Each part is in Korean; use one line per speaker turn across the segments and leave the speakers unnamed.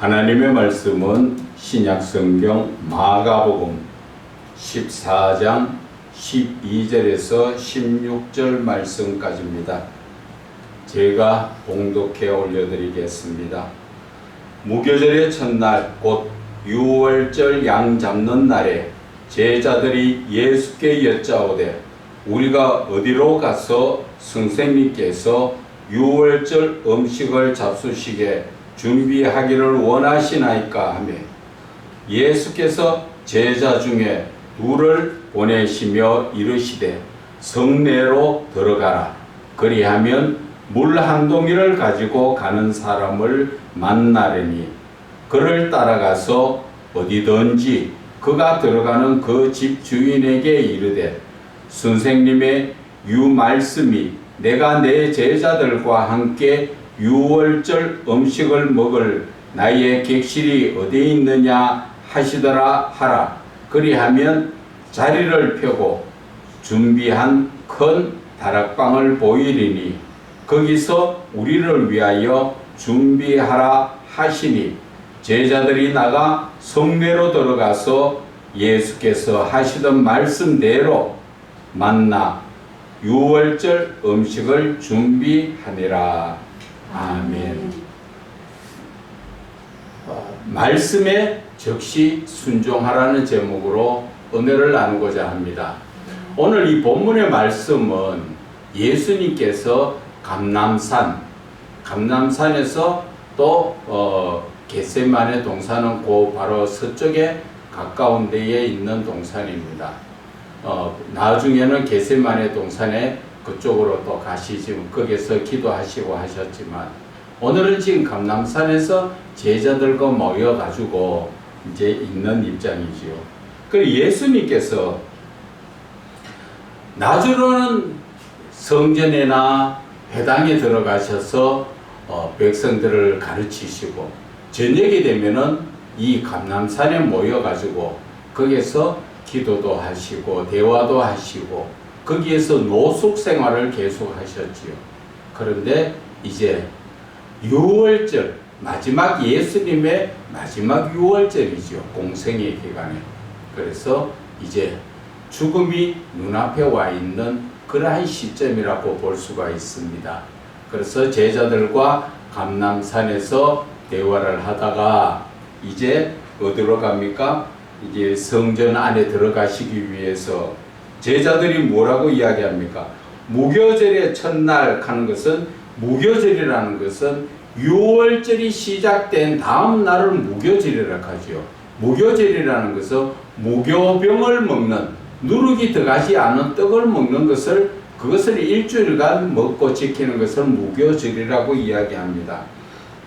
하나님의 말씀은 신약성경 마가복음 14장 12절에서 16절 말씀까지입니다. 제가 봉독해 올려드리겠습니다. 무교절의 첫날 곧 유월절 양 잡는 날에 제자들이 예수께 여짜오되 우리가 어디로 가서 선생님께서 유월절 음식을 잡수시게 준비하기를 원하시나이까 하며 예수께서 제자 중에 둘을 보내시며 이르시되 성내로 들어가라. 그리하면 물 한 동이를 가지고 가는 사람을 만나려니 그를 따라가서 어디든지 그가 들어가는 그 집 주인에게 이르되 선생님의 유 말씀이 내가 내 제자들과 함께 유월절 음식을 먹을 나의 객실이 어디 있느냐 하시더라 하라. 그리하면 자리를 펴고 준비한 큰 다락방을 보이리니 거기서 우리를 위하여 준비하라 하시니 제자들이 나가 성내로 들어가서 예수께서 하시던 말씀대로 만나 유월절 음식을 준비하니라. 아멘. 말씀에 즉시 순종하라는 제목으로 은혜를 나누고자 합니다. 오늘 이 본문의 말씀은 예수님께서 감람산에서 또 겟세마네 동산은 그 바로 서쪽에 가까운 데에 있는 동산입니다. 나중에는 겟세마네 동산에 그쪽으로 또 가시지만 거기서 기도하시고 하셨지만 오늘은 지금 감람산에서 제자들과 모여가지고 이제 있는 입장이지요. 그리고 예수님께서 낮으로는 성전에나 회당에 들어가셔서 백성들을 가르치시고 저녁이 되면은 이 감람산에 모여가지고 거기서 기도도 하시고 대화도 하시고 거기에서 노숙 생활을 계속 하셨지요. 그런데 이제 유월절 마지막 예수님의 마지막 유월절이죠. 공생의 기간에. 그래서 이제 죽음이 눈앞에 와 있는 그러한 시점이라고 볼 수가 있습니다. 그래서 제자들과 감람산에서 대화를 하다가 이제 어디로 갑니까? 이제 성전 안에 들어가시기 위해서 제자들이 뭐라고 이야기합니까? 무교절의 첫날 하는 것은 무교절이라는 것은 유월절이 시작된 다음 날을 무교절이라고 하죠. 무교절이라는 것은 무교병을 먹는 누룩이 들어가지 않은 떡을 먹는 것을 그것을 일주일간 먹고 지키는 것을 무교절이라고 이야기합니다.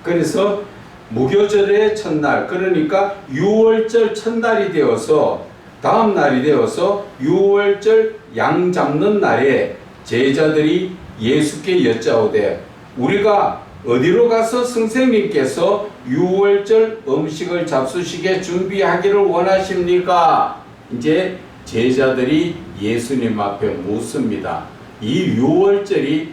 그래서 무교절의 첫날 그러니까 유월절 첫날이 되어서 다음 날이 되어서 유월절 양 잡는 날에 제자들이 예수께 여짜오되 우리가 어디로 가서 선생님께서 유월절 음식을 잡수시게 준비하기를 원하십니까? 이제 제자들이 예수님 앞에 묻습니다. 이 유월절이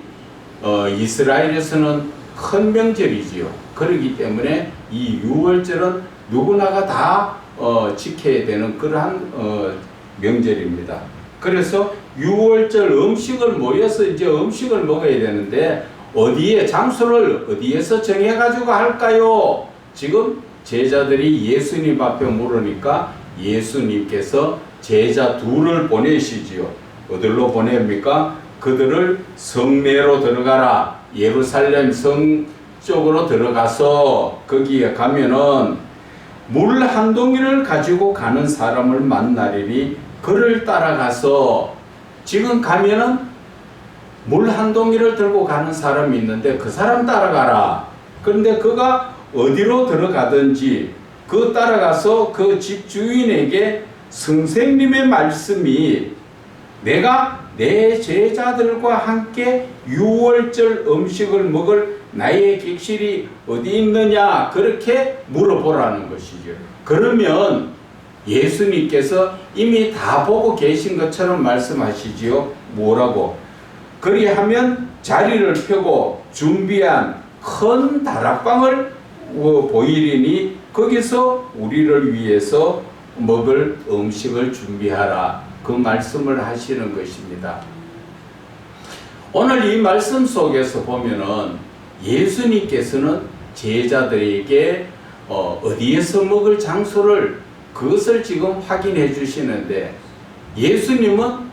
이스라엘에서는 큰 명절이지요. 그렇기 때문에 이 유월절은 누구나가 다 지켜야 되는 그러한 명절입니다. 그래서 유월절 음식을 모여서 이제 음식을 먹어야 되는데 어디에 장소를 어디에서 정해가지고 할까요? 지금 제자들이 예수님 앞에 물으니까 예수님께서 제자 둘을 보내시지요. 어디로 보냅니까? 그들을 성내로 들어가라. 예루살렘 성 쪽으로 들어가서 거기에 가면은 물 한 동이를 가지고 가는 사람을 만나리니 그를 따라가서 지금 가면은 물 한 동이를 들고 가는 사람이 있는데 그 사람 따라가라. 그런데 그가 어디로 들어가든지 그 따라가서 그 집 주인에게 선생님의 말씀이 내가 내 제자들과 함께 유월절 음식을 먹을 나의 객실이 어디 있느냐 그렇게 물어보라는 것이죠. 그러면 예수님께서 이미 다 보고 계신 것처럼 말씀하시지요. 뭐라고? 그리하면 자리를 펴고 준비한 큰 다락방을 보이리니 거기서 우리를 위해서 먹을 음식을 준비하라. 그 말씀을 하시는 것입니다. 오늘 이 말씀 속에서 보면은 예수님께서는 제자들에게 어디에서 먹을 장소를 그것을 지금 확인해 주시는데, 예수님은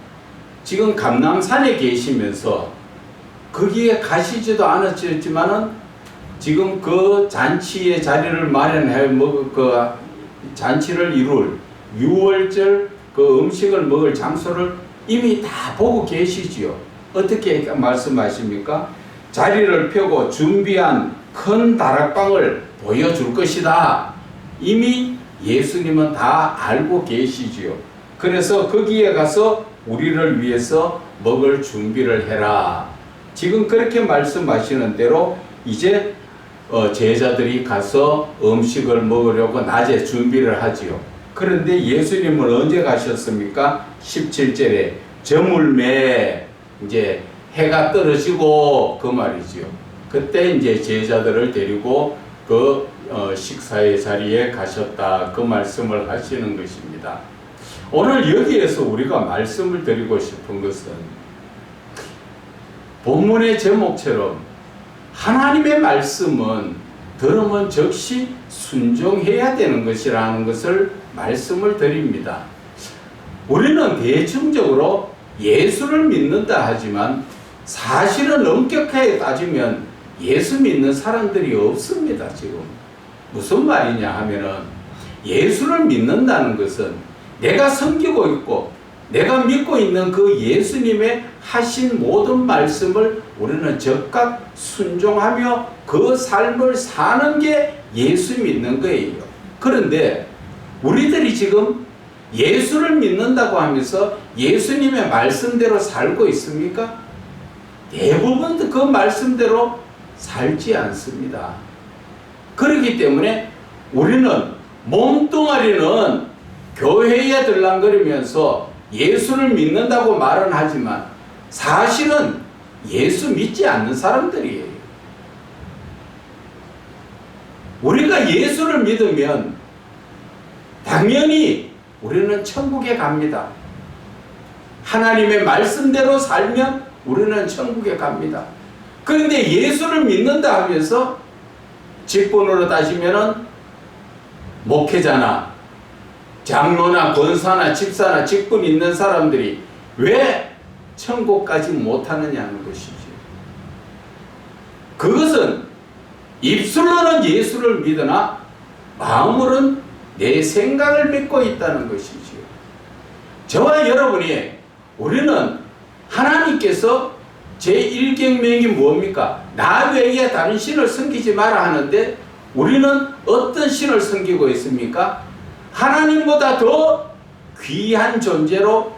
지금 감람산에 계시면서 거기에 가시지도 않았지만은 지금 그 잔치의 자리를 마련해 먹을 그 잔치를 이룰 유월절 그 음식을 먹을 장소를 이미 다 보고 계시지요. 어떻게 말씀하십니까? 자리를 펴고 준비한 큰 다락방을 보여줄 것이다. 이미 예수님은 다 알고 계시지요. 그래서 거기에 가서 우리를 위해서 먹을 준비를 해라. 지금 그렇게 말씀하시는 대로 이제 제자들이 가서 음식을 먹으려고 낮에 준비를 하지요. 그런데 예수님은 언제 가셨습니까? 17절에 저물매, 이제 해가 떨어지고 그 말이지요. 그때 이제 제자들을 데리고 그 식사의 자리에 가셨다. 그 말씀을 하시는 것입니다. 오늘 여기에서 우리가 말씀을 드리고 싶은 것은 본문의 제목처럼 하나님의 말씀은 들으면 즉시 순종해야 되는 것이라는 것을 말씀을 드립니다. 우리는 대중적으로 예수를 믿는다 하지만 사실은 엄격하게 따지면 예수 믿는 사람들이 없습니다. 지금 무슨 말이냐 하면은 예수를 믿는다는 것은 내가 섬기고 있고 내가 믿고 있는 그 예수님의 하신 모든 말씀을 우리는 즉각 순종하며 그 삶을 사는 게 예수 믿는 거예요. 그런데 우리들이 지금 예수를 믿는다고 하면서 예수님의 말씀대로 살고 있습니까? 대부분 그 말씀대로 살지 않습니다. 그렇기 때문에 우리는 몸뚱아리는 교회에 들랑거리면서 예수를 믿는다고 말은 하지만 사실은 예수 믿지 않는 사람들이에요. 우리가 예수를 믿으면 당연히 우리는 천국에 갑니다. 하나님의 말씀대로 살면 우리는 천국에 갑니다. 그런데 예수를 믿는다 하면서 직분으로 따지면은 목회자나 장로나 권사나 집사나 직분 있는 사람들이 왜 천국까지 못하느냐는 것이죠. 그것은 입술로는 예수를 믿으나 마음으로는 내 생각을 믿고 있다는 것이지요. 저와 여러분이 우리는 하나님께서 제1계명이 뭡니까? 나 외에 다른 신을 섬기지 마라 하는데 우리는 어떤 신을 섬기고 있습니까? 하나님보다 더 귀한 존재로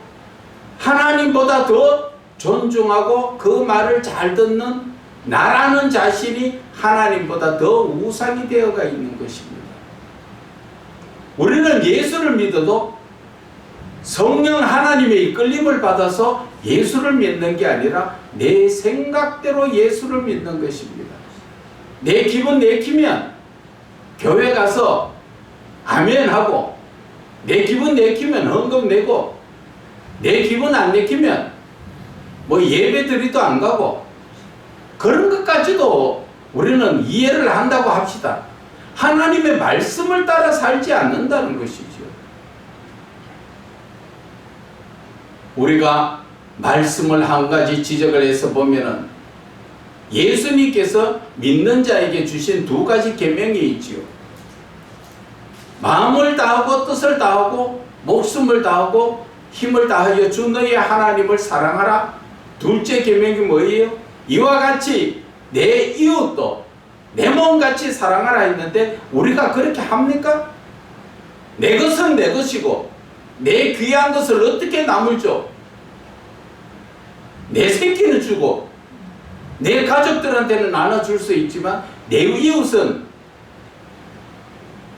하나님보다 더 존중하고 그 말을 잘 듣는 나라는 자신이 하나님보다 더 우상이 되어가 있는 것입니다. 우리는 예수를 믿어도 성령 하나님의 이끌림을 받아서 예수를 믿는 게 아니라 내 생각대로 예수를 믿는 것입니다. 내 기분 내키면 교회 가서 아멘 하고, 내 기분 내키면 헌금 내고, 내 기분 안 내키면 뭐 예배 드리도 안 가고, 그런 것까지도 우리는 이해를 한다고 합시다. 하나님의 말씀을 따라 살지 않는다는 것이죠. 우리가 말씀을 한 가지 지적을 해서 보면은 예수님께서 믿는 자에게 주신 두 가지 계명이 있지요. 마음을 다하고 뜻을 다하고 목숨을 다하고 힘을 다하여 주 너의 하나님을 사랑하라. 둘째 계명이 뭐예요? 이와 같이 내 이웃도 내 몸같이 사랑하라 했는데 우리가 그렇게 합니까? 내 것은 내 것이고 내 귀한 것을 어떻게 남을 줘? 내 새끼는 주고 내 가족들한테는 나눠줄 수 있지만 내 이웃은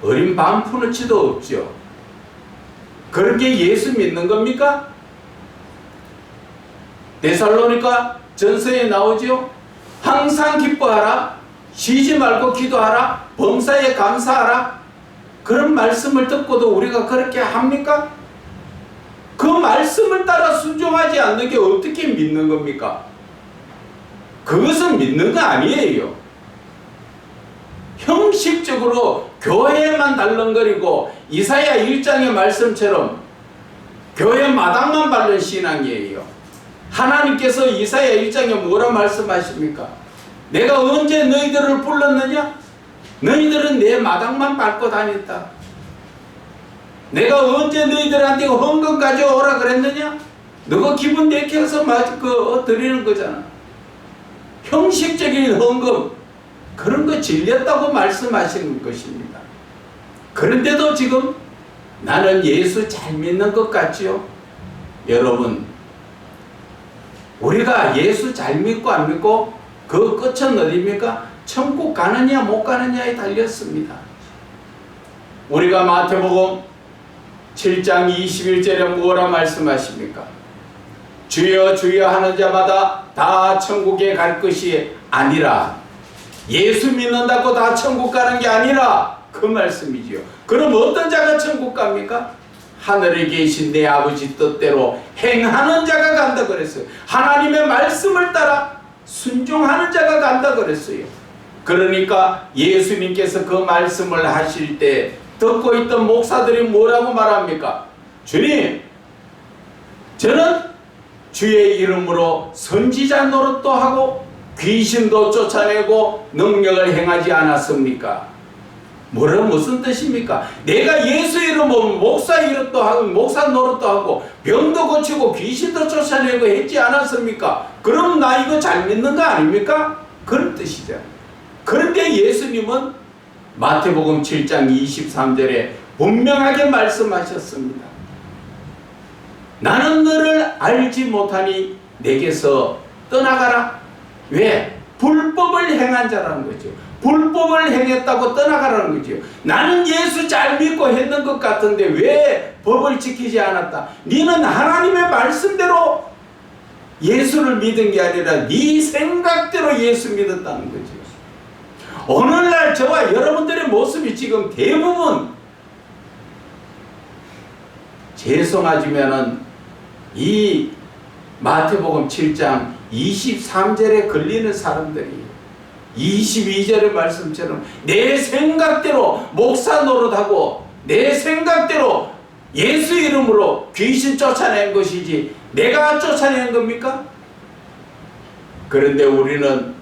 어린 반푼어치도 없죠. 그렇게 예수 믿는 겁니까? 데살로니가 전서에 나오죠. 항상 기뻐하라. 쉬지 말고 기도하라. 범사에 감사하라. 그런 말씀을 듣고도 우리가 그렇게 합니까? 그 말씀을 따라 순종하지 않는 게 어떻게 믿는 겁니까? 그것은 믿는 거 아니에요. 형식적으로 교회만 달렁거리고 이사야 1장의 말씀처럼 교회 마당만 밟는 신앙이에요. 하나님께서 이사야 1장에 뭐라 말씀하십니까? 내가 언제 너희들을 불렀느냐? 너희들은 내 마당만 밟고 다녔다. 내가 언제 너희들한테 헌금 가져오라 그랬느냐? 너가 기분 내켜서 드리는 거잖아. 형식적인 헌금, 그런 거 질렸다고 말씀하시는 것입니다. 그런데도 지금 나는 예수 잘 믿는 것 같지요? 여러분, 우리가 예수 잘 믿고 안 믿고 그 끝은 어디입니까? 천국 가느냐 못 가느냐에 달렸습니다. 우리가 마태복음 7장 21절에 뭐라 말씀하십니까? 주여 주여 하는 자마다 다 천국에 갈 것이 아니라, 예수 믿는다고 다 천국 가는 게 아니라 그 말씀이지요. 그럼 어떤 자가 천국 갑니까? 하늘에 계신 내 아버지 뜻대로 행하는 자가 간다 그랬어요. 하나님의 말씀을 따라 순종하는 자가 간다 그랬어요. 그러니까 예수님께서 그 말씀을 하실 때 듣고 있던 목사들이 뭐라고 말합니까? 주님, 저는 주의 이름으로 선지자 노릇도 하고 귀신도 쫓아내고 능력을 행하지 않았습니까? 뭐라 무슨 뜻입니까? 내가 예수 이름으로 목사 이름도 하고 목사 노릇도 하고 병도 고치고 귀신도 쫓아내고 했지 않았습니까? 그럼 나 이거 잘 믿는 거 아닙니까? 그런 뜻이죠. 그런데 예수님은 마태복음 7장 23절에 분명하게 말씀하셨습니다. 나는 너를 알지 못하니 내게서 떠나가라. 왜? 불법을 행한 자라는 거죠. 불법을 행했다고 떠나가라는 거죠. 나는 예수 잘 믿고 했는 것 같은데 왜 법을 지키지 않았다? 너는 하나님의 말씀대로 예수를 믿은 게 아니라 네 생각대로 예수 믿었다는 거죠. 오늘날 저와 여러분들의 모습이 지금 대부분, 죄송하지만은 이 마태복음 7장 23절에 걸리는 사람들이 22절의 말씀처럼 내 생각대로 목사 노릇하고 내 생각대로 예수 이름으로 귀신 쫓아낸 것이지 내가 쫓아낸 겁니까? 그런데 우리는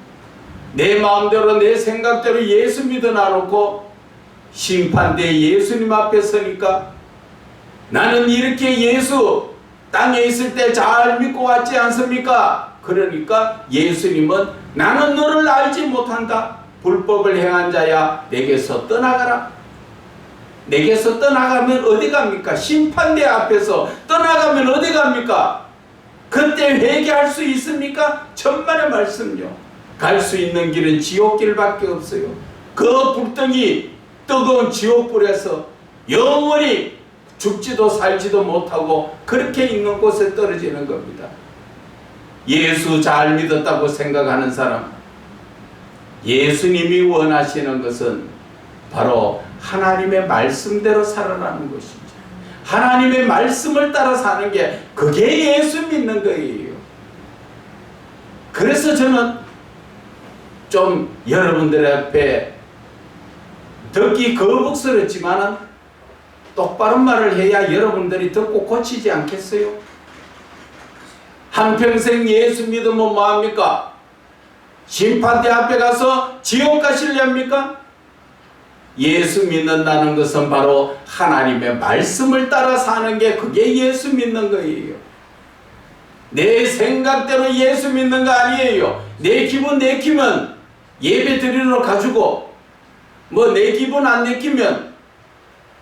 내 마음대로 내 생각대로 예수 믿어 놔놓고 심판대에 예수님 앞에 서니까 나는 이렇게 예수 땅에 있을 때 잘 믿고 왔지 않습니까? 그러니까 예수님은 나는 너를 알지 못한다. 불법을 행한 자야 내게서 떠나가라. 내게서 떠나가면 어디 갑니까? 심판대 앞에서 떠나가면 어디 갑니까? 그때 회개할 수 있습니까? 천만의 말씀요. 갈 수 있는 길은 지옥길밖에 없어요. 그 불덩이 뜨거운 지옥불에서 영원히 죽지도 살지도 못하고 그렇게 있는 곳에 떨어지는 겁니다. 예수 잘 믿었다고 생각하는 사람, 예수님이 원하시는 것은 바로 하나님의 말씀대로 살아가는 것이죠. 하나님의 말씀을 따라 사는 게 그게 예수 믿는 거예요. 그래서 저는 좀 여러분들 앞에 듣기 거북스럽지만은 똑바른 말을 해야 여러분들이 듣고 고치지 않겠어요? 한평생 예수 믿으면 뭐합니까? 심판대 앞에 가서 지옥 가시렵니까? 예수 믿는다는 것은 바로 하나님의 말씀을 따라 사는 게 그게 예수 믿는 거예요. 내 생각대로 예수 믿는 거 아니에요. 내 기분 내키면 예배 드리러 가지고 뭐 내 기분 안 내키면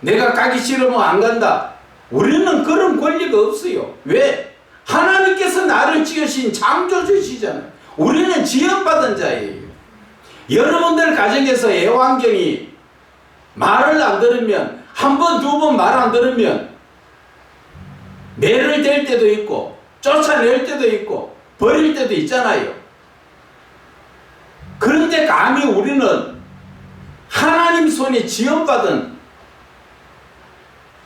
내가 가기 싫으면 안 간다. 우리는 그런 권리가 없어요. 왜? 하나님께서 나를 지으신 창조주시잖아요. 우리는 지음받은 자예요. 여러분들 가정에서 애완경이 말을 안 들으면, 한 번, 두 번 말 안 들으면 매를 댈 때도 있고 쫓아낼 때도 있고 버릴 때도 있잖아요. 그런데 감히 우리는 하나님 손에 지원받은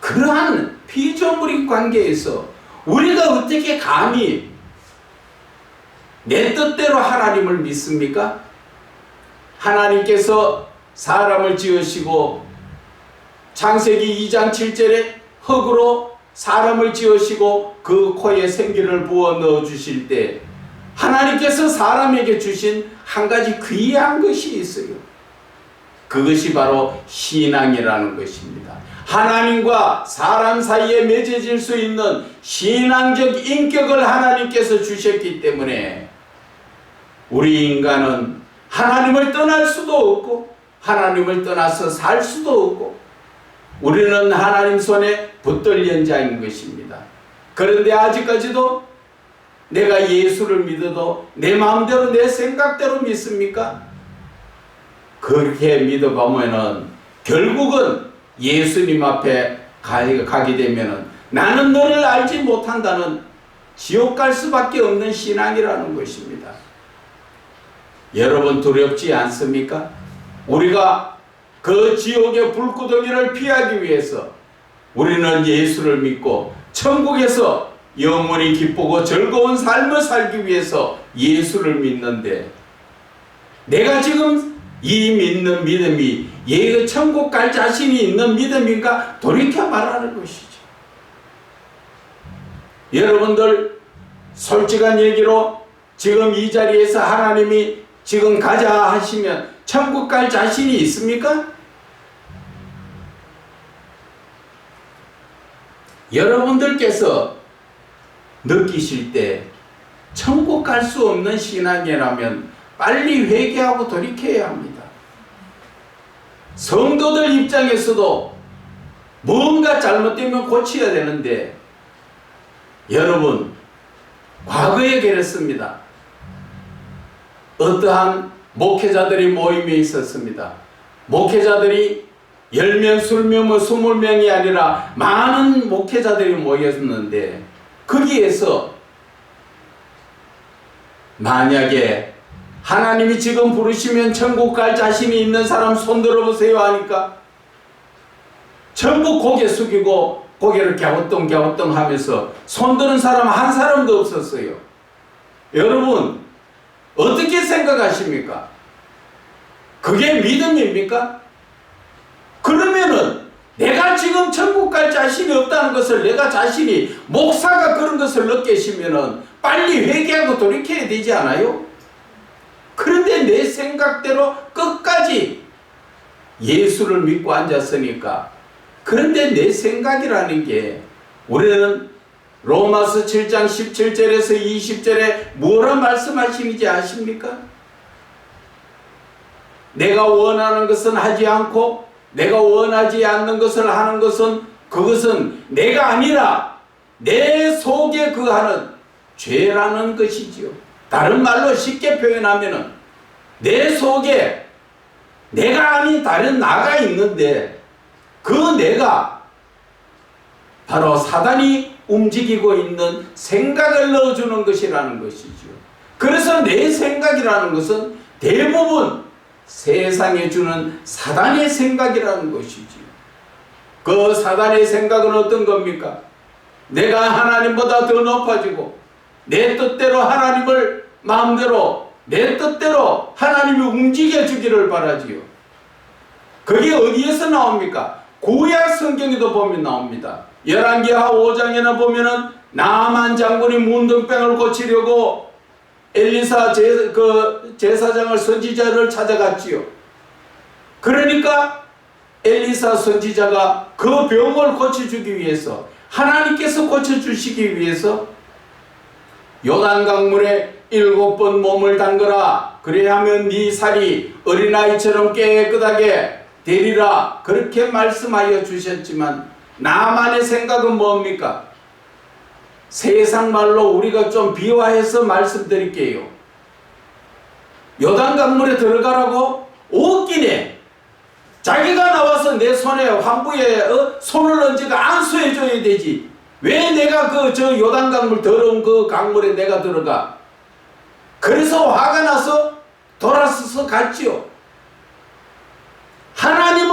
그러한 피조물인 관계에서 우리가 어떻게 감히 내 뜻대로 하나님을 믿습니까? 하나님께서 사람을 지으시고 창세기 2장 7절에 흙으로 사람을 지으시고 그 코에 생기를 부어 넣어 주실 때 하나님께서 사람에게 주신 한 가지 귀한 것이 있어요. 그것이 바로 신앙이라는 것입니다. 하나님과 사람 사이에 맺어질 수 있는 신앙적 인격을 하나님께서 주셨기 때문에 우리 인간은 하나님을 떠날 수도 없고 하나님을 떠나서 살 수도 없고 우리는 하나님 손에 붙들린 자인 것입니다. 그런데 아직까지도 내가 예수를 믿어도 내 마음대로 내 생각대로 믿습니까? 그렇게 믿어보면은 결국은 예수님 앞에 가게 되면은 나는 너를 알지 못한다는 지옥 갈 수밖에 없는 신앙이라는 것입니다. 여러분 두렵지 않습니까? 우리가 그 지옥의 불구덩이를 피하기 위해서 우리는 예수를 믿고 천국에서 영원히 기쁘고 즐거운 삶을 살기 위해서 예수를 믿는데 내가 지금 이 믿는 믿음이 얘가 천국 갈 자신이 있는 믿음인가 돌이켜 말하는 것이죠. 여러분들 솔직한 얘기로 지금 이 자리에서 하나님이 지금 가자 하시면 천국 갈 자신이 있습니까? 여러분들께서 느끼실 때 천국 갈 수 없는 신앙이라면 빨리 회개하고 돌이켜야 합니다. 성도들 입장에서도 뭔가 잘못되면 고쳐야 되는데 여러분 과거에 그랬습니다. 어떠한 목회자들이 모임에 있었습니다. 목회자들이 10명, 20명, 20명이 아니라 많은 목회자들이 모였는데 거기에서 만약에 하나님이 지금 부르시면 천국 갈 자신이 있는 사람 손 들어보세요 하니까 전부 고개 숙이고 고개를 갸우뚱갸우뚱 하면서 손 드는 사람 한 사람도 없었어요. 여러분 어떻게 생각하십니까? 그게 믿음입니까? 그러면은 내가 지금 천국 갈 자신이 없다는 것을 내가 자신이 목사가 그런 것을 느끼시면은 빨리 회개하고 돌이켜야 되지 않아요? 그런데 내 생각대로 끝까지 예수를 믿고 앉았으니까 그런데 내 생각이라는 게 우리는 로마서 7장 17절에서 20절에 뭐라 말씀하시는지 아십니까? 내가 원하는 것은 하지 않고 내가 원하지 않는 것을 하는 것은 그것은 내가 아니라 내 속에 그하는 죄라는 것이지요. 다른 말로 쉽게 표현하면은 내 속에 내가 아닌 다른 나가 있는데 그 내가 바로 사단이 움직이고 있는 생각을 넣어주는 것이라는 것이죠. 그래서 내 생각이라는 것은 대부분 세상에 주는 사단의 생각이라는 것이지. 그 사단의 생각은 어떤 겁니까? 내가 하나님보다 더 높아지고 내 뜻대로 하나님을 마음대로 내 뜻대로 하나님이 움직여 주기를 바라지요. 그게 어디에서 나옵니까? 구약 성경에도 보면 나옵니다. 열왕기하 5장에는 보면은 나만 장군이 문둥병을 고치려고 엘리사 제사장을 선지자를 찾아갔지요. 그러니까 엘리사 선지자가 그 병을 고쳐주기 위해서 하나님께서 고쳐주시기 위해서 요단강물에 7번 몸을 담그라. 그래야 하면 네 살이 어린아이처럼 깨끗하게 되리라. 그렇게 말씀하여 주셨지만 나만의 생각은 뭡니까? 세상 말로 우리가 좀 비화해서 말씀드릴게요. 요단강물에 들어가라고 옷기네. 자기가 나와서 내 손에 환부에 손을 얹어가 안수해줘야 되지. 왜 내가 저 요단강물 더러운 그 강물에 내가 들어가? 그래서 화가 나서 돌아서서 갔지요.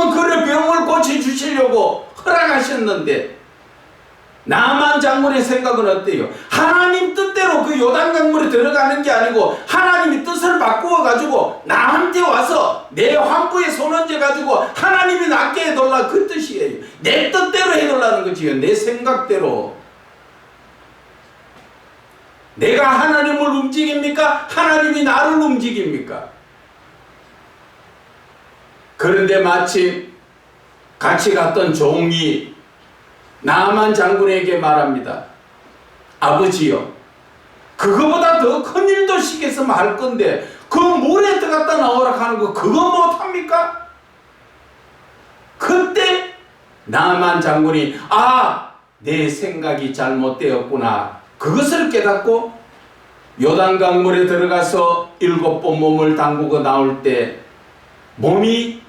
하나님은 그의 병을 고쳐주시려고 허락하셨는데 나만 장군의 생각은 어때요? 하나님 뜻대로 그 요단강물에 들어가는 게 아니고 하나님이 뜻을 바꾸어 가지고 나한테 와서 내 환부에 손 얹어 가지고 하나님이 낫게 해달라, 그 뜻이에요. 내 뜻대로 해달라는 거지요. 내 생각대로. 내가 하나님을 움직입니까? 하나님이 나를 움직입니까? 그런데 마침 같이 갔던 종이 나만 장군에게 말합니다. 아버지요, 그거보다 더 큰 일도 시켰으면 할 건데 그 물에 들어갔다 나오라 하는 거 그거 못합니까? 그때 나만 장군이 내 생각이 잘못되었구나, 그것을 깨닫고 요단강물에 들어가서 7번 몸을 담그고 나올 때 몸이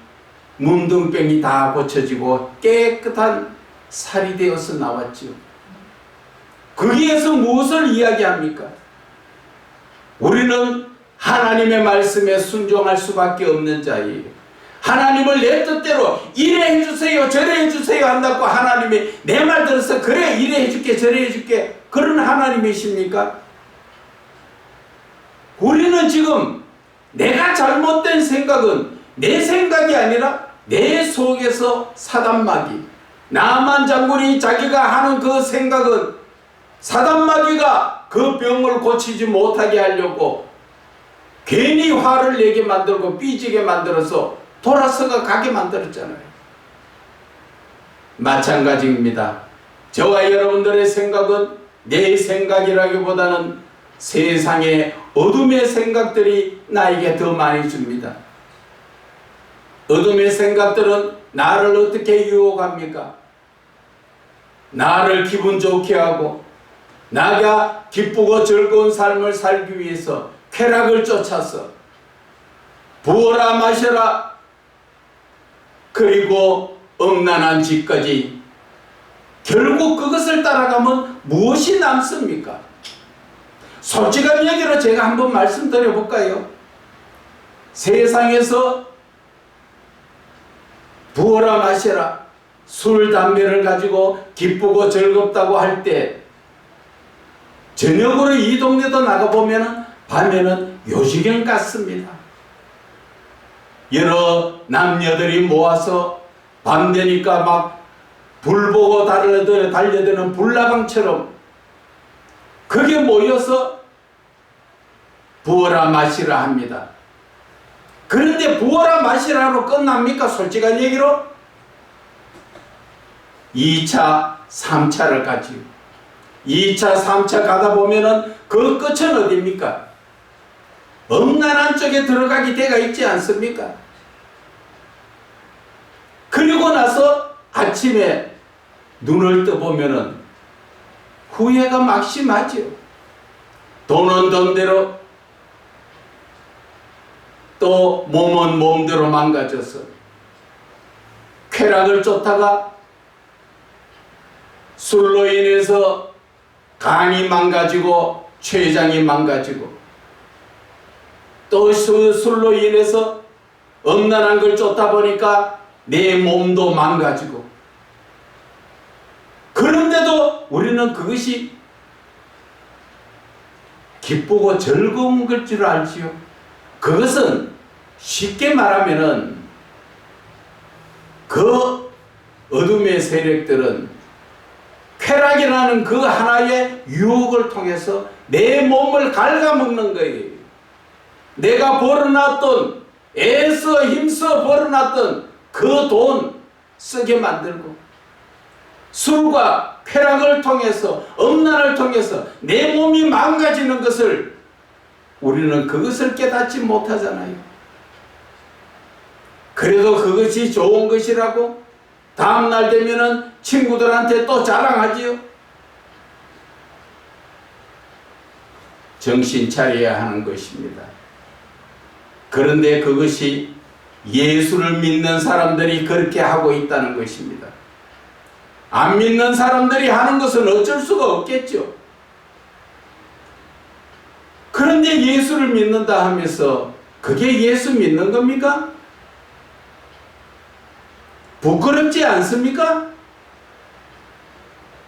문둥병이 다 고쳐지고 깨끗한 살이 되어서 나왔지요. 거기에서 무엇을 이야기합니까? 우리는 하나님의 말씀에 순종할 수밖에 없는 자예요. 하나님을 내 뜻대로 이래 해주세요 저래 해주세요 한다고 하나님이 내 말 들어서 그래 이래 해줄게 저래 해줄게 그런 하나님이십니까? 우리는 지금 내가 잘못된 생각은 내 생각이 아니라 내 속에서 사단마귀, 나만 장군이 자기가 하는 그 생각은 사단마귀가 그 병을 고치지 못하게 하려고 괜히 화를 내게 만들고 삐지게 만들어서 돌아서가 가게 만들었잖아요. 마찬가지입니다. 저와 여러분들의 생각은 내 생각이라기보다는 세상의 어둠의 생각들이 나에게 더 많이 줍니다. 어둠의 생각들은 나를 어떻게 유혹합니까? 나를 기분 좋게 하고 나가 기쁘고 즐거운 삶을 살기 위해서 쾌락을 쫓아서 부어라 마셔라, 그리고 음란한 짓까지, 결국 그것을 따라가면 무엇이 남습니까? 솔직한 얘기로 제가 한번 말씀드려 볼까요? 세상에서 부어라 마셔라, 술, 담배를 가지고 기쁘고 즐겁다고 할 때 저녁으로 이 동네도 나가보면 밤에는 요지경 같습니다. 여러 남녀들이 모아서 밤 되니까 막 불 보고 달려드는 불나방처럼 그게 모여서 부어라 마시라 합니다. 그런데 부어라 마시라로 끝납니까? 솔직한 얘기로 2차, 3차를 가지요. 2차, 3차 가다 보면은 그 끝은 어디입니까? 음란한 쪽에 들어가게 돼가 있지 않습니까? 그리고 나서 아침에 눈을 떠보면은 후회가 막심하지요. 돈은 돈대로, 또 몸은 몸대로 망가져서 쾌락을 쫓다가 술로 인해서 간이 망가지고 췌장이 망가지고, 또 술로 인해서 음란한 걸 쫓다 보니까 내 몸도 망가지고, 그런데도 우리는 그것이 기쁘고 즐거운 걸 줄 알지요. 그것은 쉽게 말하면은 그 어둠의 세력들은 쾌락이라는 그 하나의 유혹을 통해서 내 몸을 갉아먹는 거예요. 내가 벌어놨던, 애써 힘써 벌어놨던 그 돈 쓰게 만들고, 술과 쾌락을 통해서, 음란을 통해서 내 몸이 망가지는 것을 우리는 그것을 깨닫지 못하잖아요. 그래도 그것이 좋은 것이라고 다음날 되면은 친구들한테 또 자랑하지요. 정신 차려야 하는 것입니다. 그런데 그것이 예수를 믿는 사람들이 그렇게 하고 있다는 것입니다. 안 믿는 사람들이 하는 것은 어쩔 수가 없겠죠. 그런데 예수를 믿는다 하면서 그게 예수 믿는 겁니까? 부끄럽지 않습니까?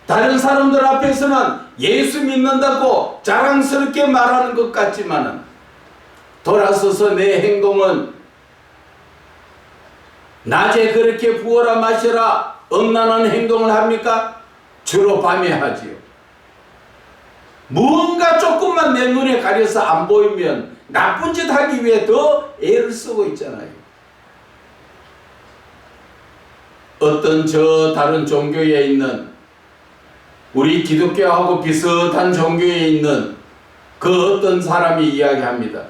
다른 사람들 앞에서는 예수 믿는다고 자랑스럽게 말하는 것 같지만은 돌아서서 내 행동은 낮에 그렇게 부어라 마셔라 엄란한 행동을 합니까? 주로 밤에 하지요. 무언가 조금만 내 눈에 가려서 안 보이면 나쁜 짓 하기 위해 더 애를 쓰고 있잖아요. 어떤 저 다른 종교에 있는 우리 기독교하고 비슷한 종교에 있는 그 어떤 사람이 이야기합니다.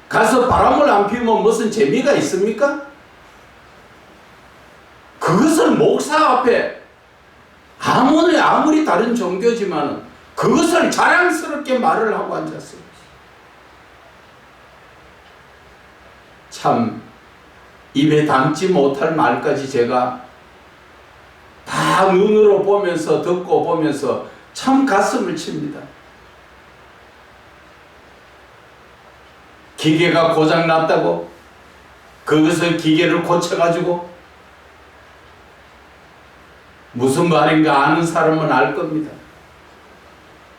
가서 바람을 안 피우면 무슨 재미가 있습니까? 그것을 목사 앞에 아무리 다른 종교지만 그것을 자랑스럽게 말을 하고 앉았어요. 참 입에 담지 못할 말까지 제가 다 눈으로 보면서 듣고 보면서 참 가슴을 칩니다. 기계가 고장났다고 그것을 기계를 고쳐가지고 무슨 말인가 아는 사람은 알 겁니다.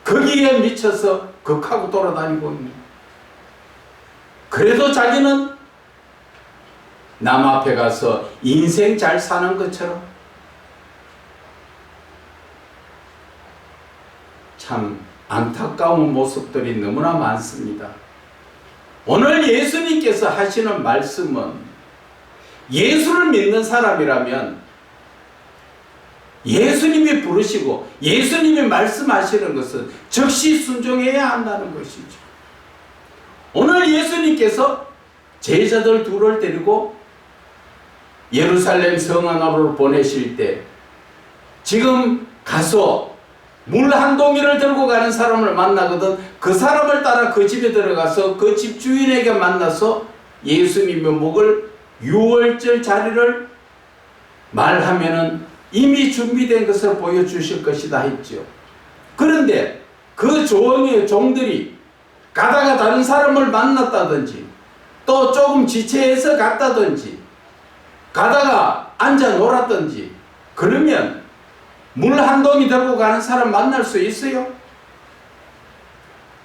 거기에 미쳐서 극하고 돌아다니고 있는. 그래도 자기는 남 앞에 가서 인생 잘 사는 것처럼 참 안타까운 모습들이 너무나 많습니다. 오늘 예수님께서 하시는 말씀은 예수를 믿는 사람이라면 예수님이 부르시고 예수님이 말씀하시는 것은 즉시 순종해야 한다는 것이죠. 오늘 예수님께서 제자들 둘을 데리고 예루살렘 성 안으로 보내실 때 지금 가서 물 한 동이를 들고 가는 사람을 만나거든 그 사람을 따라 그 집에 들어가서 그 집 주인에게 만나서 예수님의 묵을 6월절 자리를 말하면은 이미 준비된 것을 보여주실 것이다 했죠. 그런데 그 종들이 가다가 다른 사람을 만났다든지 또 조금 지체해서 갔다든지 가다가 앉아 놀았든지 그러면 물 한 동이 들고 가는 사람 만날 수 있어요?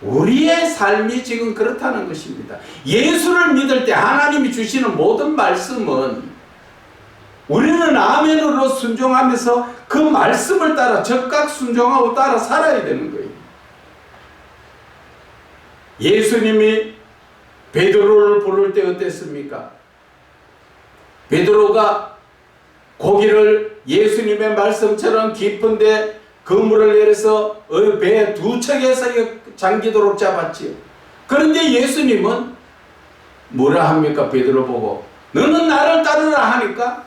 우리의 삶이 지금 그렇다는 것입니다. 예수를 믿을 때 하나님이 주시는 모든 말씀은 우리는 아멘으로 순종하면서 그 말씀을 따라 적각 순종하고 따라 살아야 되는 거예요. 예수님이 베드로를 부를 때 어땠습니까? 베드로가 고기를 예수님의 말씀처럼 깊은데 그물을 내려서 배 두 척에서 잠기도록 잡았지요. 그런데 예수님은 뭐라 합니까? 베드로 보고 너는 나를 따르라 하니까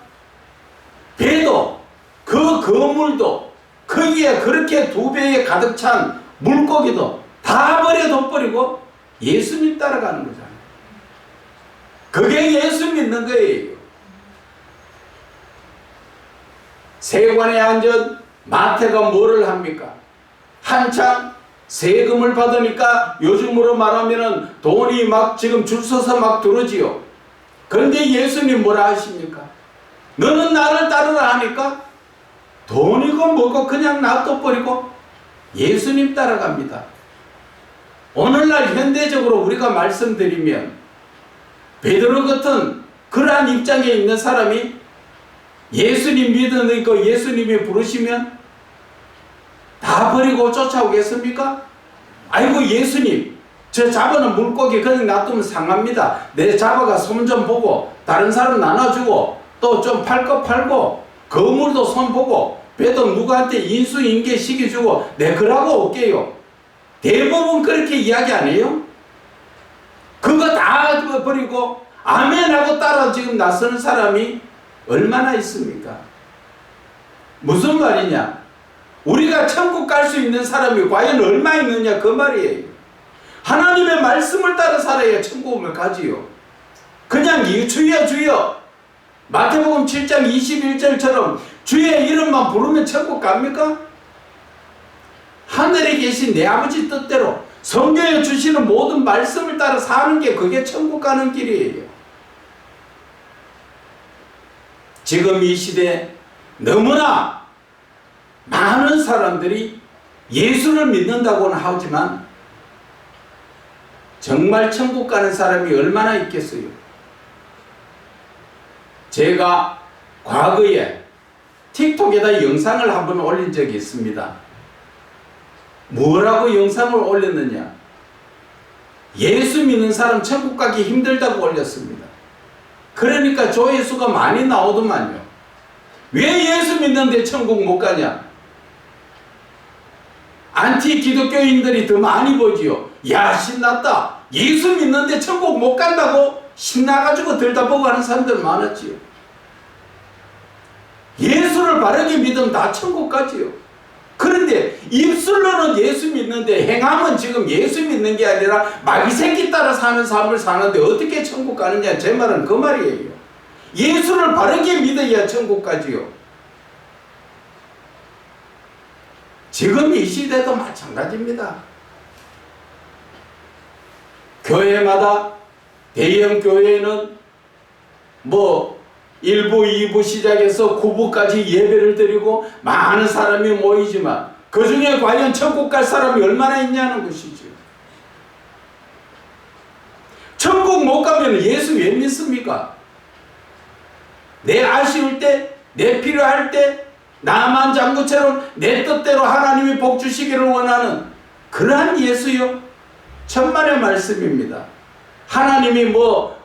배도 그 그물도 거기에 그렇게 2배에 가득 찬 물고기도 다 버려둬버리고 예수님 따라가는 거잖아요. 그게 예수 믿는 거예요. 세관에 앉은 마태가 뭐를 합니까? 한창 세금을 받으니까 요즘으로 말하면은 돈이 막 지금 줄 서서 막 들어오지요. 그런데 예수님 뭐라 하십니까? 너는 나를 따르라 하니까 돈이고 뭐고 그냥 놔둬버리고 예수님 따라갑니다. 오늘날 현대적으로 우리가 말씀드리면 베드로 같은 그러한 입장에 있는 사람이 예수님 믿으니까 그 예수님이 부르시면 다 버리고 쫓아오겠습니까? 아이고 예수님 저 잡아놓은 물고기 그냥 놔두면 상합니다. 내 잡아가 손 좀 보고 다른 사람 나눠주고 또 좀 팔 거 팔고 거물도 손 보고 배도 누구한테 인수인계 시켜주고 내 그러고 올게요. 대부분 그렇게 이야기 안 해요? 그거 다 버리고 아멘하고 따라 지금 나서는 사람이 얼마나 있습니까? 무슨 말이냐? 우리가 천국 갈 수 있는 사람이 과연 얼마 있느냐 그 말이에요. 하나님의 말씀을 따라 살아야 천국을 가지요. 그냥 주여 주여 마태복음 7장 21절처럼 주의 이름만 부르면 천국 갑니까? 하늘에 계신 내 아버지 뜻대로 성경에 주시는 모든 말씀을 따라 사는 게 그게 천국 가는 길이에요. 지금 이 시대에 너무나 많은 사람들이 예수를 믿는다고는 하지만 정말 천국 가는 사람이 얼마나 있겠어요? 제가 과거에 틱톡에다 영상을 한번 올린 적이 있습니다. 뭐라고 영상을 올렸느냐? 예수 믿는 사람 천국 가기 힘들다고 올렸습니다. 그러니까 조회수가 많이 나오더만요. 왜 예수 믿는데 천국 못 가냐? 안티 기독교인들이 더 많이 보지요. 야, 신났다. 예수 믿는데 천국 못 간다고 신나가지고 들다보고 하는 사람들 많았지요. 예수를 바르게 믿으면 다 천국 가지요. 그런데 입술로는 예수 믿는데 행함은 지금 예수 믿는 게 아니라 마귀 새끼 따라 사는 삶을 사는데 어떻게 천국 가느냐? 제 말은 그 말이에요. 예수를 바르게 믿어야 천국 가지요. 지금 이 시대도 마찬가지입니다. 교회마다 대형 교회는 뭐 1부, 2부 시작해서 9부까지 예배를 드리고 많은 사람이 모이지만 그 중에 과연 천국 갈 사람이 얼마나 있냐는 것이죠. 천국 못 가면 예수 왜 믿습니까? 내 아쉬울 때, 내 필요할 때 나만 장구처럼 내 뜻대로 하나님이 복 주시기를 원하는 그러한 예수요. 천만의 말씀입니다. 하나님이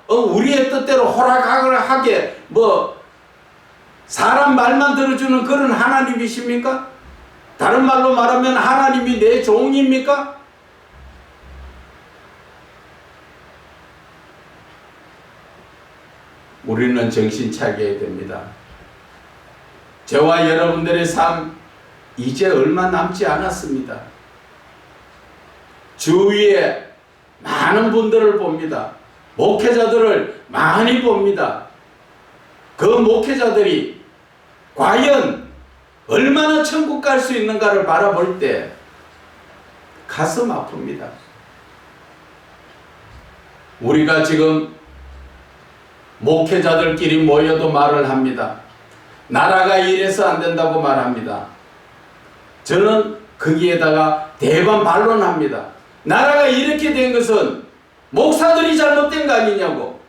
우리의 뜻대로 허락하게 사람 말만 들어주는 그런 하나님이십니까? 다른 말로 말하면 하나님이 내 종입니까? 우리는 정신 차려야 됩니다. 저와 여러분들의 삶 이제 얼마 남지 않았습니다. 주위에 많은 분들을 봅니다. 목회자들을 많이 봅니다. 그 목회자들이 과연 얼마나 천국 갈 수 있는가를 바라볼 때 가슴 아픕니다. 우리가 지금 목회자들끼리 모여도 말을 합니다. 나라가 이래서 안 된다고 말합니다. 저는 거기에다가 대반 반론합니다. 나라가 이렇게 된 것은 목사들이 잘못된 거 아니냐고.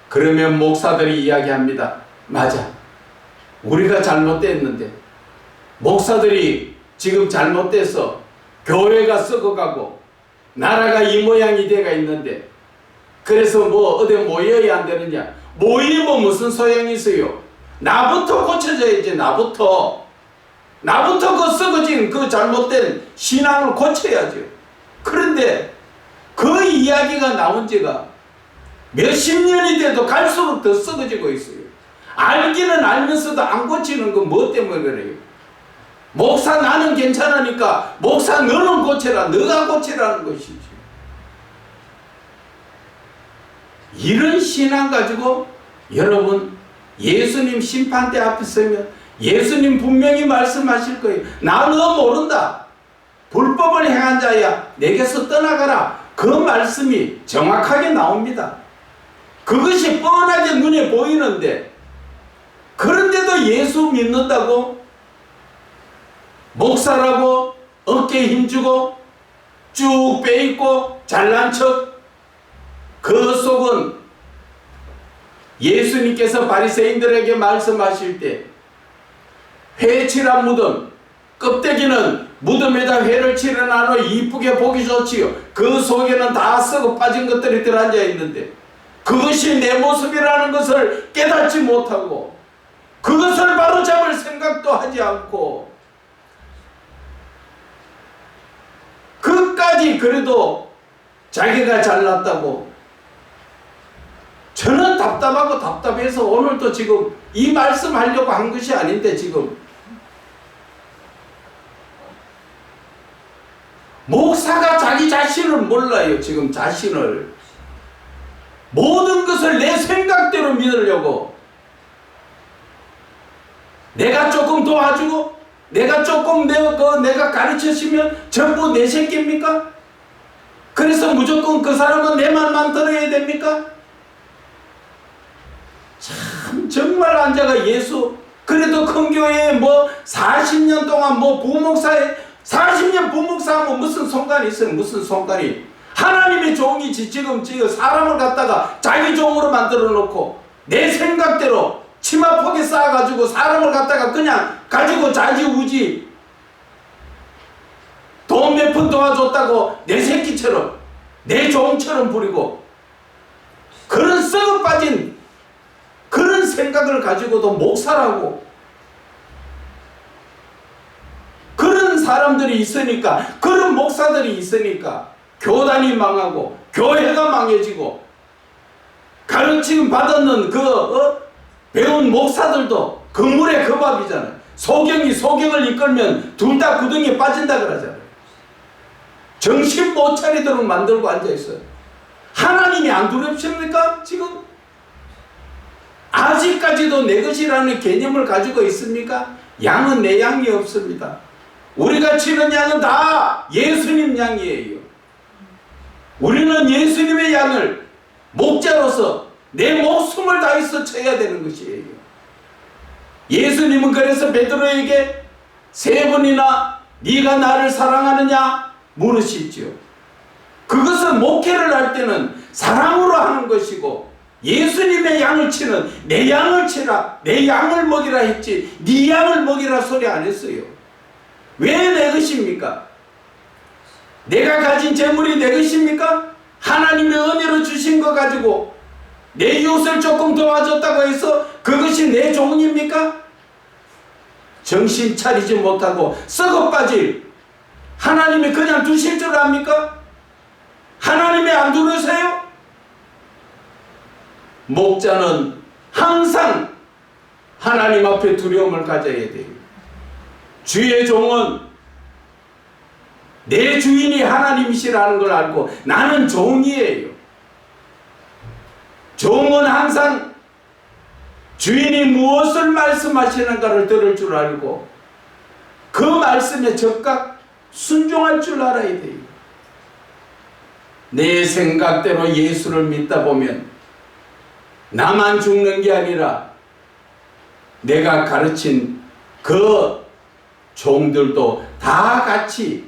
그러면 목사들이 이야기합니다. 맞아. 우리가 잘못됐는데 목사들이 지금 잘못돼서 교회가 썩어가고 나라가 이 모양이 돼가 있는데 그래서 어디 모여야 안 되느냐. 모이면 무슨 소용이 있어요. 나부터 고쳐져야지. 나부터 그 썩어진 그 잘못된 신앙을 고쳐야죠. 그런데 그 이야기가 나온 지가 몇십 년이 돼도 갈수록 더 썩어지고 있어요. 알기는 알면서도 안 고치는 건 뭐 때문에 그래요? 목사 나는 괜찮으니까 목사 너는 고쳐라. 너가 고치라는 것이지. 이런 신앙 가지고 여러분 예수님 심판대 앞에 서면 예수님 분명히 말씀하실 거예요. 나 너 모른다. 불법을 행한 자야 내게서 떠나가라. 그 말씀이 정확하게 나옵니다. 그것이 뻔하게 눈에 보이는데 그런데도 예수 믿는다고 목사라고 어깨에 힘주고 쭉 빼입고 잘난 척 그 속은 예수님께서 바리새인들에게 말씀하실 때 회칠한 무덤 껍데기는 무덤에다 회를 칠해놔 이쁘게 보기 좋지요. 그 속에는 다 썩어 빠진 것들이 들어앉아 있는데 그것이 내 모습이라는 것을 깨닫지 못하고 그것을 바로잡을 생각도 하지 않고 끝까지 그래도 자기가 잘났다고. 저는 답답하고 답답해서 오늘도 지금 이 말씀 하려고 한 것이 아닌데 지금 목사가 자기 자신을 몰라요. 지금 자신을 모든 것을 내 생각대로 믿으려고 내가 조금 도와주고 내가 조금 내가 가르쳐주면 전부 내 새끼입니까? 그래서 무조건 그 사람은 내 말만 들어야 됩니까? 정말 앉아가 예수, 그래도 큰 교회에 뭐 40년 동안 뭐 부목사에 40년 부목사하면 무슨 상관이 있어요? 무슨 상관이? 하나님의 종이지. 지금 사람을 갖다가 자기 종으로 만들어 놓고 내 생각대로 치마폭에 쌓아가지고 사람을 갖다가 그냥 가지고 자지우지 돈 몇 푼 도와줬다고 내 새끼처럼 내 종처럼 부리고 그런 썩어 빠진 그런 생각을 가지고도 목사라고 그런 사람들이 있으니까 그런 목사들이 있으니까 교단이 망하고 교회가 망해지고 가르침 받았는 배운 목사들도 그물에 그 밥이잖아요. 소경이 소경을 이끌면 둘 다 구덩이에 빠진다 그러잖아요. 정신 못 차리도록 만들고 앉아있어요. 하나님이 안 두렵습니까? 지금 아직까지도 내 것이라는 개념을 가지고 있습니까? 양은 내 양이 없습니다. 우리가 치는 양은 다 예수님 양이에요. 우리는 예수님의 양을 목자로서 내 목숨을 다해서 쳐야 되는 것이에요. 예수님은 그래서 베드로에게 3번이나 네가 나를 사랑하느냐 물으시지요. 그것은 목회를 할 때는 사랑으로 하는 것이고 예수님의 양을 치는 내 양을 치라, 내 양을 먹이라 했지 네 양을 먹이라 소리 안 했어요. 왜 내 것입니까? 내가 가진 재물이 내 것입니까? 하나님의 은혜로 주신 거 가지고 내 이웃을 조금 도와줬다고 해서 그것이 내 종입니까? 정신 차리지 못하고 썩어 빠질 하나님이 그냥 두실 줄 압니까? 하나님이 안 두르세요? 목자는 항상 하나님 앞에 두려움을 가져야 돼요. 주의 종은 내 주인이 하나님이시라는 걸 알고 나는 종이에요. 종은 항상 주인이 무엇을 말씀하시는가를 들을 줄 알고 그 말씀에 적각 순종할 줄 알아야 돼요. 내 생각대로 예수를 믿다 보면 나만 죽는 게 아니라 내가 가르친 그 종들도 다 같이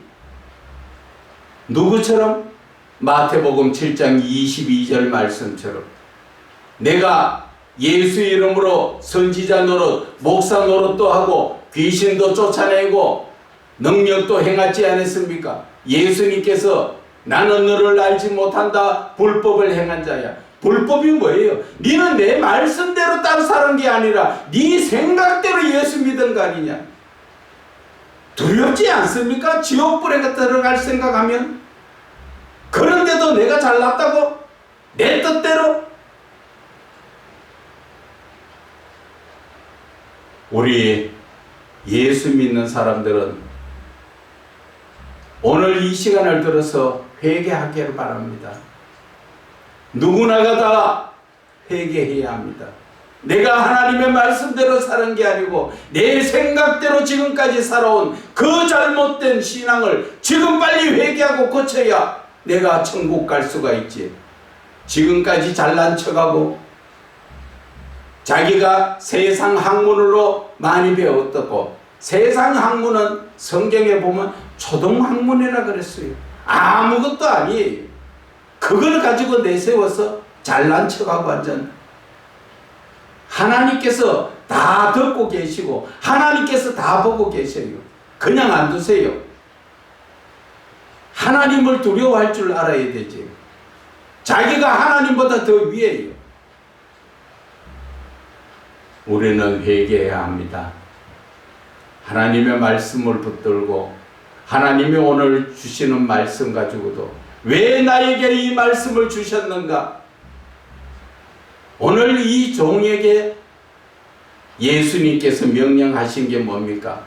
누구처럼? 마태복음 7장 22절 말씀처럼 내가 예수 이름으로 선지자 노릇, 목사 노릇도 하고 귀신도 쫓아내고 능력도 행하지 않았습니까? 예수님께서 나는 너를 알지 못한다 불법을 행한 자야. 불법이 뭐예요? 너는 내 말씀대로 따라 사는 게 아니라 네 생각대로 예수 믿은 거 아니냐? 두렵지 않습니까? 지옥불에 들어갈 생각하면? 그런데도 내가 잘났다고? 내 뜻대로? 우리 예수 믿는 사람들은 오늘 이 시간을 들어서 회개하기를 바랍니다. 누구나가 다 회개해야 합니다. 내가 하나님의 말씀대로 사는 게 아니고 내 생각대로 지금까지 살아온 그 잘못된 신앙을 지금 빨리 회개하고 고쳐야 내가 천국 갈 수가 있지. 지금까지 잘난 척하고 자기가 세상 학문으로 많이 배웠다고. 세상 학문은 성경에 보면 초등학문이라 그랬어요. 아무것도 아니에요. 그걸 가지고 내세워서 잘난 척하고 완전 하나님께서 다 듣고 계시고 하나님께서 다 보고 계셔요. 그냥 안 두세요. 하나님을 두려워할 줄 알아야 되지. 자기가 하나님보다 더 위에요. 우리는 회개해야 합니다. 하나님의 말씀을 붙들고 하나님이 오늘 주시는 말씀 가지고도 왜 나에게 이 말씀을 주셨는가? 오늘 이 종에게 예수님께서 명령하신 게 뭡니까?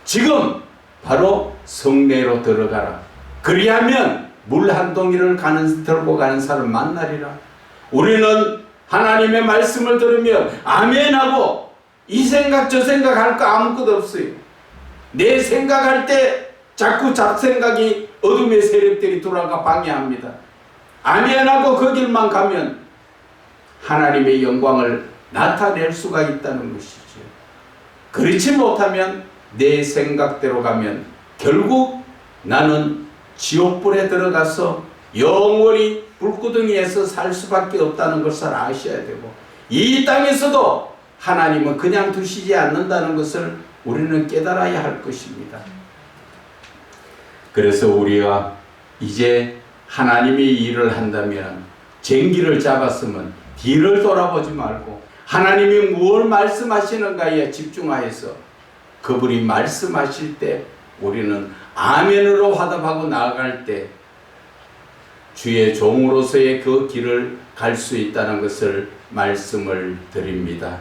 지금 바로 성내로 들어가라. 그리하면 물 한 동이를 들고 가는 사람 만나리라. 우리는 하나님의 말씀을 들으면 아멘하고 이 생각 저 생각 할 거 아무것도 없어요. 내 생각할 때 자꾸 잡생각이 어둠의 세력들이 돌아가 방해합니다. 아멘하고 그 길만 가면 하나님의 영광을 나타낼 수가 있다는 것이죠. 그렇지 못하면 내 생각대로 가면 결국 나는 지옥불에 들어가서 영원히 불구덩이에서 살 수밖에 없다는 것을 아셔야 되고, 이 땅에서도 하나님은 그냥 두시지 않는다는 것을 우리는 깨달아야 할 것입니다. 그래서 우리가 이제 하나님이 일을 한다면 쟁기를 잡았으면 뒤를 돌아보지 말고 하나님이 무엇을 말씀하시는가에 집중하여서 그분이 말씀하실 때 우리는 아멘으로 화답하고 나아갈 때 주의 종으로서의 그 길을 갈 수 있다는 것을 말씀을 드립니다.